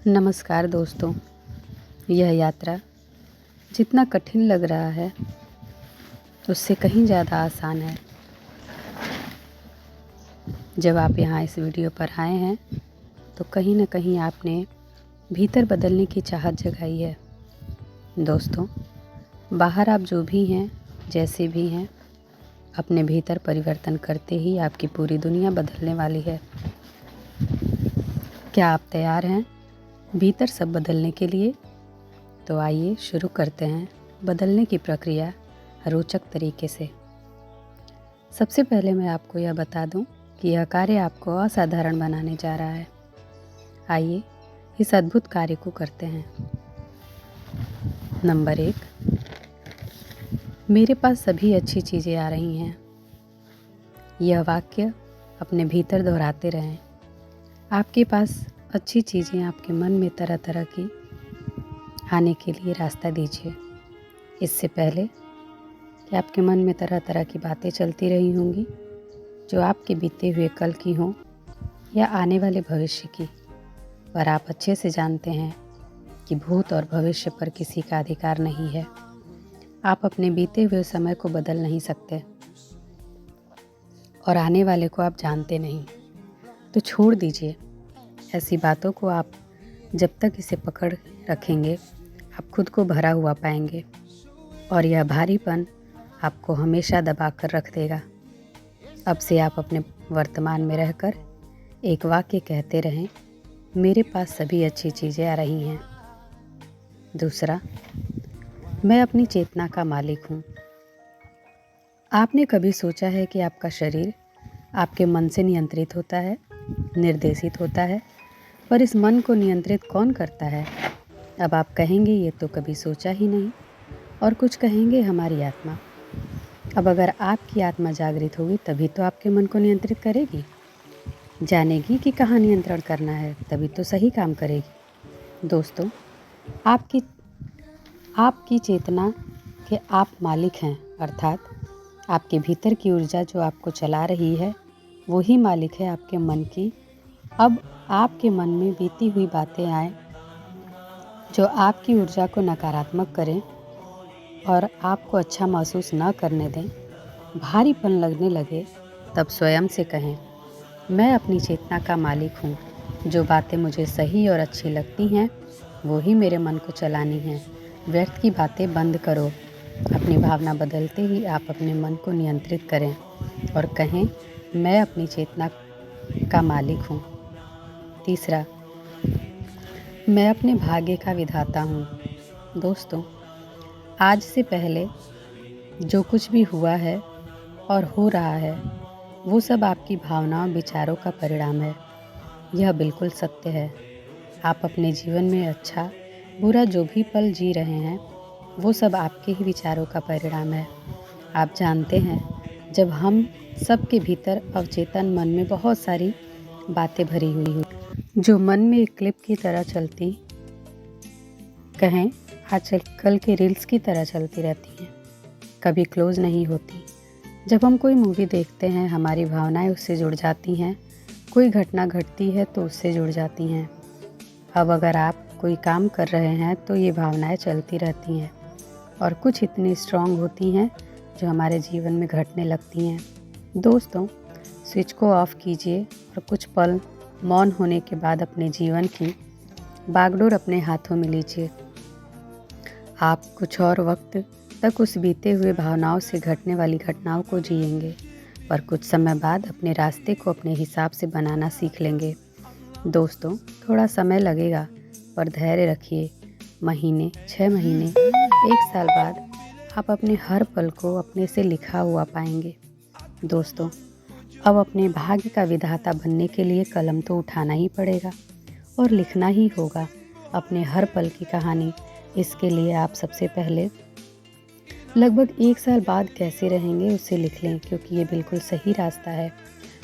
नमस्कार दोस्तों। यह यात्रा जितना कठिन लग रहा है उससे कहीं ज़्यादा आसान है। जब आप यहाँ इस वीडियो पर आए हैं तो कहीं न कहीं आपने भीतर बदलने की चाहत जगाई है। दोस्तों, बाहर आप जो भी हैं, जैसे भी हैं, अपने भीतर परिवर्तन करते ही आपकी पूरी दुनिया बदलने वाली है। क्या आप तैयार हैं भीतर सब बदलने के लिए? तो आइए शुरू करते हैं बदलने की प्रक्रिया रोचक तरीके से। सबसे पहले मैं आपको यह बता दूं कि यह कार्य आपको असाधारण बनाने जा रहा है। आइए इस अद्भुत कार्य को करते हैं। नंबर 1, मेरे पास सभी अच्छी चीज़ें आ रही हैं। यह वाक्य अपने भीतर दोहराते रहें। आपके पास अच्छी चीज़ें आपके मन में तरह तरह की आने के लिए रास्ता दीजिए। इससे पहले कि आपके मन में तरह तरह की बातें चलती रही होंगी जो आपके बीते हुए कल की हों या आने वाले भविष्य की, पर आप अच्छे से जानते हैं कि भूत और भविष्य पर किसी का अधिकार नहीं है। आप अपने बीते हुए समय को बदल नहीं सकते और आने वाले को आप जानते नहीं, तो छोड़ दीजिए ऐसी बातों को। आप जब तक इसे पकड़ रखेंगे आप खुद को भरा हुआ पाएंगे और यह भारीपन आपको हमेशा दबा कर रख देगा। अब से आप अपने वर्तमान में रहकर एक वाक्य कहते रहें, मेरे पास सभी अच्छी चीज़ें आ रही हैं। दूसरा, मैं अपनी चेतना का मालिक हूँ। आपने कभी सोचा है कि आपका शरीर आपके मन से नियंत्रित होता है, निर्देशित होता है, पर इस मन को नियंत्रित कौन करता है? अब आप कहेंगे ये तो कभी सोचा ही नहीं, और कुछ कहेंगे हमारी आत्मा। अब अगर आपकी आत्मा जागृत होगी तभी तो आपके मन को नियंत्रित करेगी, जानेगी कि कहाँ नियंत्रण करना है, तभी तो सही काम करेगी। दोस्तों, आपकी चेतना के आप मालिक हैं, अर्थात आपके भीतर की ऊर्जा जो आपको चला रही है वही मालिक है आपके मन की। अब आपके मन में बीती हुई बातें आए जो आपकी ऊर्जा को नकारात्मक करें और आपको अच्छा महसूस न करने दें, भारीपन लगने लगे, तब स्वयं से कहें, मैं अपनी चेतना का मालिक हूँ। जो बातें मुझे सही और अच्छी लगती हैं वो ही मेरे मन को चलानी हैं। व्यर्थ की बातें बंद करो। अपनी भावना बदलते ही आप अपने मन को नियंत्रित करें और कहें, मैं अपनी चेतना का मालिक हूँ। तीसरा, मैं अपने भाग्य का विधाता हूँ। दोस्तों, आज से पहले जो कुछ भी हुआ है और हो रहा है वो सब आपकी भावनाओं विचारों का परिणाम है। यह बिल्कुल सत्य है। आप अपने जीवन में अच्छा बुरा जो भी पल जी रहे हैं वो सब आपके ही विचारों का परिणाम है। आप जानते हैं, जब हम सबके भीतर अवचेतन मन में बहुत सारी बातें भरी हुई जो मन में एक क्लिप की तरह चलती, कहें आजकल के रील्स की तरह चलती रहती हैं, कभी क्लोज नहीं होती। जब हम कोई मूवी देखते हैं हमारी भावनाएं उससे जुड़ जाती हैं, कोई घटना घटती है तो उससे जुड़ जाती हैं। अब अगर आप कोई काम कर रहे हैं तो ये भावनाएं चलती रहती हैं और कुछ इतनी स्ट्रांग होती हैं जो हमारे जीवन में घटने लगती हैं। दोस्तों, स्विच को ऑफ कीजिए और कुछ पल मौन होने के बाद अपने जीवन की बागडोर अपने हाथों में लीजिए। आप कुछ और वक्त तक उस बीते हुए भावनाओं से घटने वाली घटनाओं को जिएंगे, पर कुछ समय बाद अपने रास्ते को अपने हिसाब से बनाना सीख लेंगे। दोस्तों, थोड़ा समय लगेगा पर धैर्य रखिए। महीने, 6 महीने, 1 साल बाद आप अपने हर पल को अपने से लिखा हुआ पाएंगे। दोस्तों, अब अपने भाग्य का विधाता बनने के लिए कलम तो उठाना ही पड़ेगा और लिखना ही होगा अपने हर पल की कहानी। इसके लिए आप सबसे पहले लगभग 1 साल बाद कैसे रहेंगे उसे लिख लें, क्योंकि ये बिल्कुल सही रास्ता है।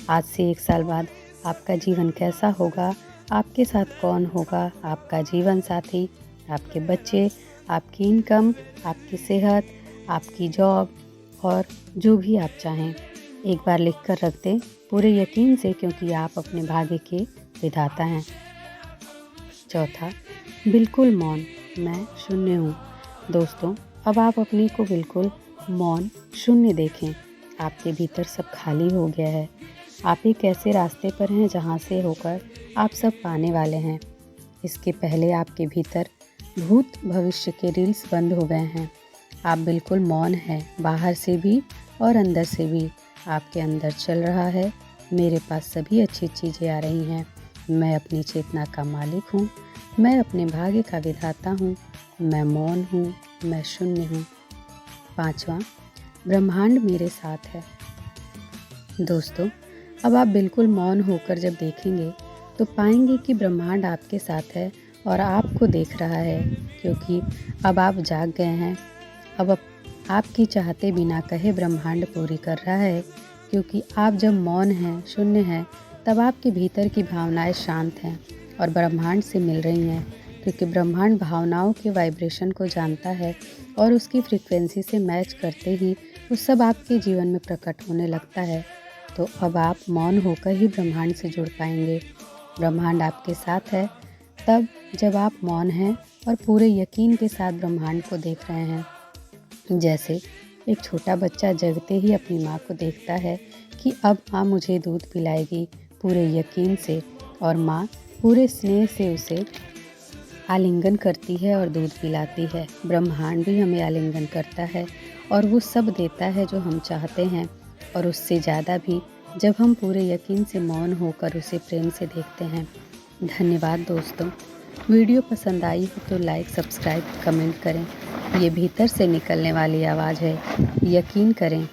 आज से 1 साल बाद आपका जीवन कैसा होगा, आपके साथ कौन होगा, आपका जीवन साथी, आपके बच्चे, आपकी इनकम, आपकी सेहत, आपकी जॉब और जो भी आप चाहें, एक बार लिख कर रख दें पूरे यकीन से, क्योंकि आप अपने भाग्य के विधाता हैं। चौथा, बिल्कुल मौन, मैं शून्य हूँ। दोस्तों, अब आप अपने को बिल्कुल मौन, शून्य देखें। आपके भीतर सब खाली हो गया है। आप एक ऐसे रास्ते पर हैं जहाँ से होकर आप सब पाने वाले हैं। इसके पहले आपके भीतर भूत भविष्य के रील्स बंद हो गए हैं। आप बिल्कुल मौन हैं, बाहर से भी और अंदर से भी। आपके अंदर चल रहा है, मेरे पास सभी अच्छी चीज़ें आ रही हैं। मैं अपनी चेतना का मालिक हूँ, मैं अपने भाग्य का विधाता हूँ, मैं मौन हूँ, मैं शून्य हूँ। पाँचवा, ब्रह्मांड मेरे साथ है। दोस्तों, अब आप बिल्कुल मौन होकर जब देखेंगे तो पाएंगे कि ब्रह्मांड आपके साथ है और आपको देख रहा है, क्योंकि अब आप जाग गए हैं। अब आपकी चाहते बिना कहे ब्रह्मांड पूरी कर रहा है, क्योंकि आप जब मौन हैं, शून्य हैं, तब आपके भीतर की भावनाएं शांत हैं और ब्रह्मांड से मिल रही हैं, क्योंकि ब्रह्मांड भावनाओं के वाइब्रेशन को जानता है और उसकी फ्रीक्वेंसी से मैच करते ही वो सब आपके जीवन में प्रकट होने लगता है। तो अब आप मौन होकर ही ब्रह्मांड से जुड़ पाएंगे। ब्रह्मांड आपके साथ है तब जब आप मौन हैं और पूरे यकीन के साथ ब्रह्मांड को देख रहे हैं। जैसे एक छोटा बच्चा जगते ही अपनी माँ को देखता है कि अब माँ मुझे दूध पिलाएगी, पूरे यकीन से, और माँ पूरे स्नेह से उसे आलिंगन करती है और दूध पिलाती है। ब्रह्मांड भी हमें आलिंगन करता है और वो सब देता है जो हम चाहते हैं, और उससे ज़्यादा भी, जब हम पूरे यकीन से मौन होकर उसे प्रेम से देखते हैं। धन्यवाद दोस्तों। वीडियो पसंद आई हो तो लाइक, सब्सक्राइब, कमेंट करें। ये भीतर से निकलने वाली आवाज़ है, यकीन करें।